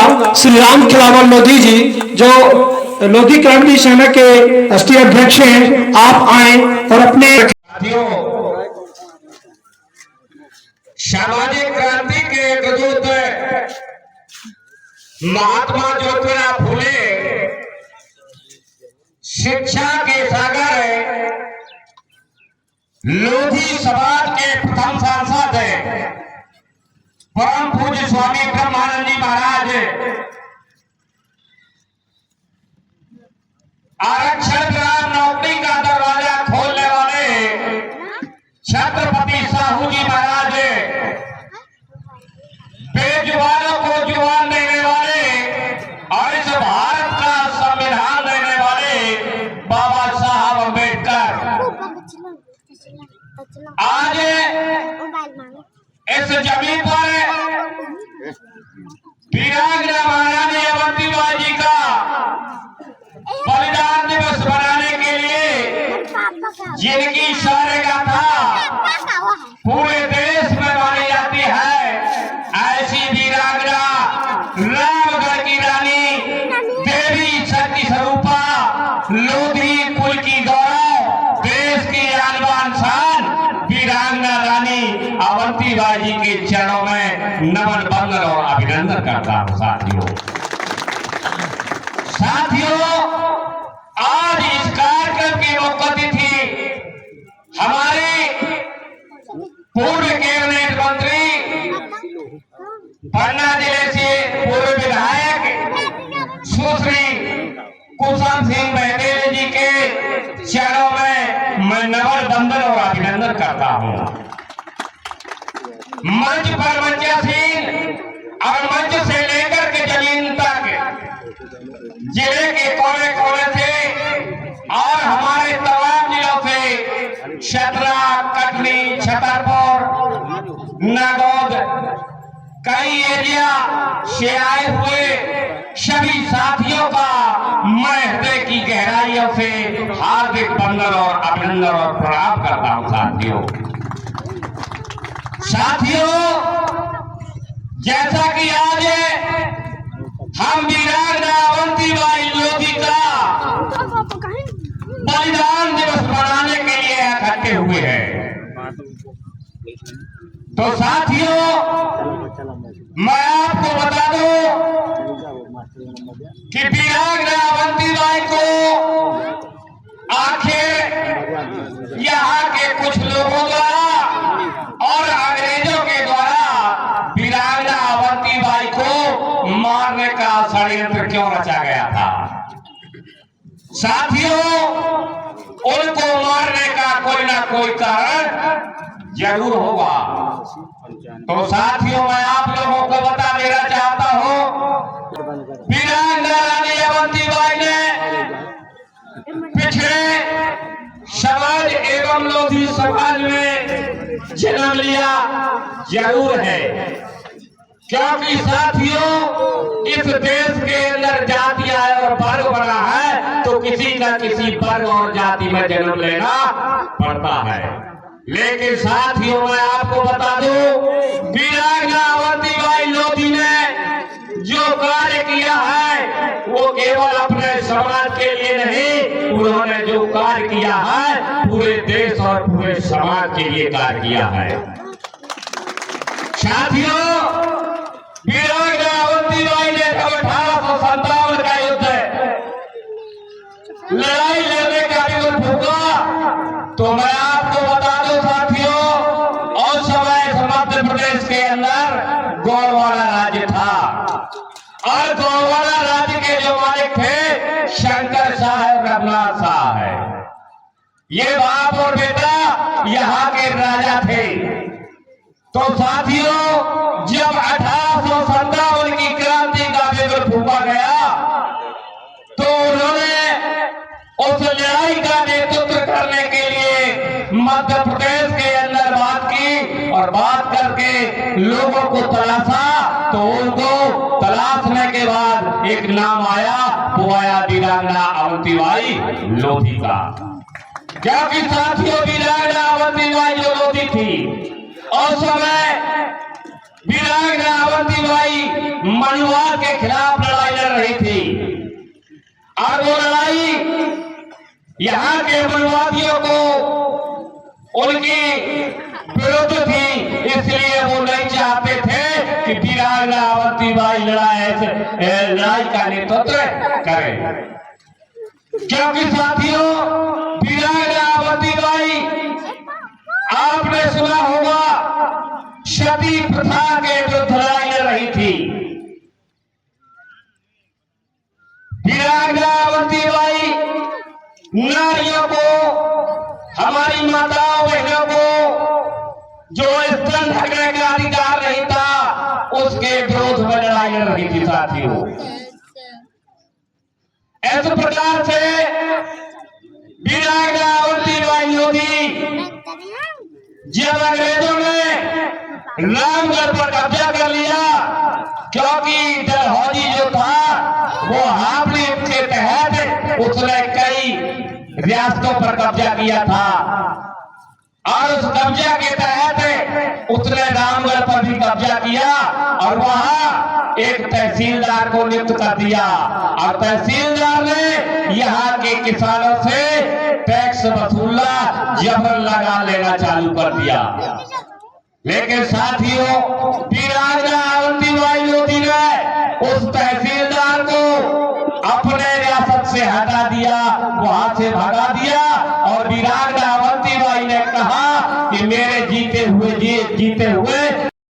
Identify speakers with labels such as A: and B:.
A: चाहूंगा श्री राम खिलावन लोधी जी, जो लोधी क्रांति सेना के राष्ट्रीय अध्यक्ष हैं, आप आए और अपने
B: सामाजिक क्रांति के दूत महात्मा ज्योतिराव फुले, शिक्षा के सागर, लोधी समाज के प्रथम सांसद परम पूज्य स्वामी ब्रह्मानंद जी महाराज, आरक्षण ग्राम नौकरी का दरवाजा खोलने वाले छत्रपति साहू जी महाराज, बेजुबानों को जुबान देने वाले और इस भारत का संविधान देने वाले बाबा साहब अम्बेडकर आज इस जमीन पर वीरांगना महारानी अवंतीबाई जी का बलिदान दिवस मनाने के लिए जिनकी शारेगा था पूरे देश में मानी जाती है, ऐसी वीरांगना रामगढ़ की रानी देवी शक्ति स्वरूपा लोधी कुल की गौरव, देश की आनबान शान वीरांगना रानी अवंतीबाई जी के चरणों में नमन बंदन और अभिनंदन करता हूँ। साथियों, आज इस कार्यक्रम की मुख्य अतिथि हमारे पूर्व कैबिनेट मंत्री, पन्ना जिले से पूर्व विधायक सुश्री कुसुम सिंह बहदेव जी के चरणों में मैं नमन बंदन और अभिनंदन करता हूँ। मंच पर मंचासीन और मंच से लेकर के जमीन तक जिले के कोने कोने से और हमारे तमाम जिलों से चतरा, कटनी, छतरपुर, नागौद, कई एरिया से आए हुए सभी साथियों का मैं हृदय की गहराइयों से हार्दिक वंदन और अभिनंदन और प्रणाम करता हूं। साथियों, जैसा कि आज हम वीरांगना अवंतीबाई लोधी का बलिदान दिवस मनाने के लिए इकट्ठे हुए हैं, तो साथियों मैं आपको बता दूं कि वीरांगना अवंतीबाई को आखिर यहाँ के कुछ लोगों द्वारा और अंग्रेजों के द्वारा वीरांगना अवंतीबाई को मारने का षड्यंत्र क्यों रचा गया था। साथियों, उनको मारने का कोई ना कोई कारण जरूर होगा। तो साथियों, मैं आप लोगों को बता देना चाहता हूं, वीरांगना रानी अवंतीबाई ने पिछड़े समाज एवं लोधी समाज में जन्म लिया जरूर है, क्योंकि साथियों इस देश के अंदर जातियां और वर्ग बना है तो किसी न किसी वर्ग और जाति में जन्म लेना पड़ता है। लेकिन साथियों मैं आपको बता दूं, वीरांगना अवंतीबाई लोधी ने जो कार्य किया है वो केवल अपने समाज के लिए नहीं, उन्होंने जो कार्य किया है पूरे देश और पूरे समाज के लिए कार्य किया है। साथियों, वीरांगना अवंतीबाई ने जब 1857 का युद्ध लड़ाई लड़ने का युद्ध फूका, तो मैं आपको बता दूं साथियों, उस समय मध्य प्रदेश के अंदर गौरवाड़ा राज्य था और गौरवाड़ा राज्य के जो मालिक थे शंकर शाह और रघुनाथ शाह है। ये बाप और बेटा यहाँ के राजा थे। तो साथियों, जब 1857 की क्रांति का बिगुल फूका गया तो उन्होंने उस लड़ाई का नेतृत्व करने के लिए मध्य प्रदेश के अंदर बात की और बात करके लोगों को तलाशा, तो उनको तलाशने के बाद एक नाम आया, वो आया वीरांगना अवंतीबाई लोधी का। क्योंकि साथियों वीरांगना अवंतीबाई जो लोधी थी उस समय वीरांगना अवंतीबाई मनुवाद के खिलाफ लड़ाई लड़ रही थी और वो लड़ाई यहाँ के मनुवादियों को उनकी विरुद्ध थी, इसलिए वो नहीं चाहते थे कि वीरांगना अवंतीबाई लड़ाई का नेतृत्व करें, क्योंकि साथियों वीरांगना अवंतीबाई आपने सुना होगा सती प्रथा के विरुद्ध लड़ाई लड़ रही थी। वीरांगना अवंतीबाई नारियों को, हमारी माताओं बहनों को जो स्तन ढकने का अधिकार नहीं था, उसके विरोध में लड़ाई लड़ रही थी साथियों। इस प्रकार से वीरांगना अवंतीबाई लोधी जब अंग्रेजों ने रामगढ़ पर कब्जा कर लिया, क्योंकि डलहौजी जो था वो हावड़ी के तहत उसने कई रियासतों पर कब्जा किया था और उस कब्जा के तहत उसने रामगढ़ पर भी कब्जा किया और वहां एक तहसीलदार को नियुक्त कर दिया और तहसीलदार ने यहाँ के किसानों से टैक्स वसूलना, जबर लगा लेना चालू कर दिया। लेकिन साथियों वीरांगना अवंतीबाई लोधी ने उस तहसीलदार को अपने रियासत से हटा दिया, वहां से भगा दिया और वीरांगना अवंतीबाई ने कहा कि मेरे जीते हुए